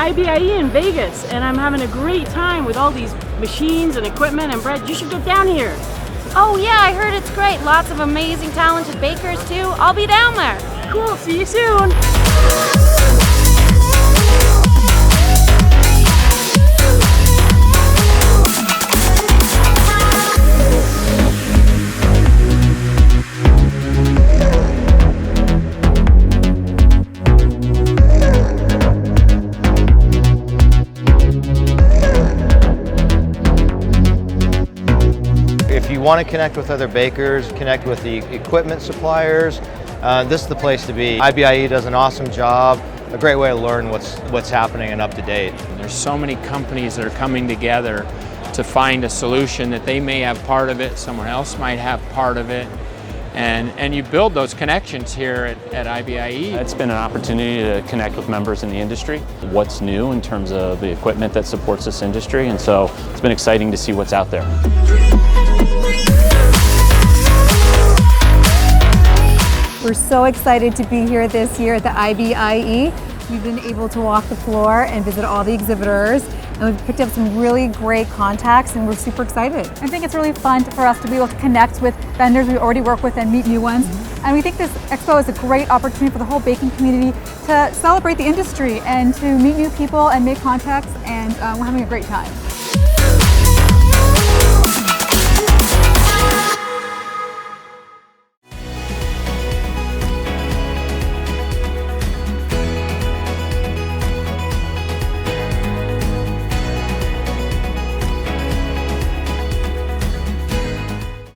IBIE in Vegas, and I'm having a great time with all these machines and equipment and bread. You should get down here. Oh yeah, I heard it's great. Lots of amazing, talented bakers too. I'll be down there. Cool, see you soon. If you want to connect with other bakers, connect with the equipment suppliers, this is the place to be. IBIE does an awesome job, a great way to learn what's happening and up to date. There's so many companies that are coming together to find a solution that they may have part of it, someone else might have part of it, and you build those connections here at IBIE. It's been an opportunity to connect with members in the industry, what's new in terms of the equipment that supports this industry, and so it's been exciting to see what's out there. We're so excited to be here this year at the IBIE. We've been able to walk the floor and visit all the exhibitors, and we've picked up some really great contacts, and we're super excited. I think it's really fun for us to be able to connect with vendors we already work with and meet new ones. And we think this expo is a great opportunity for the whole baking community to celebrate the industry and to meet new people and make contacts, and we're having a great time.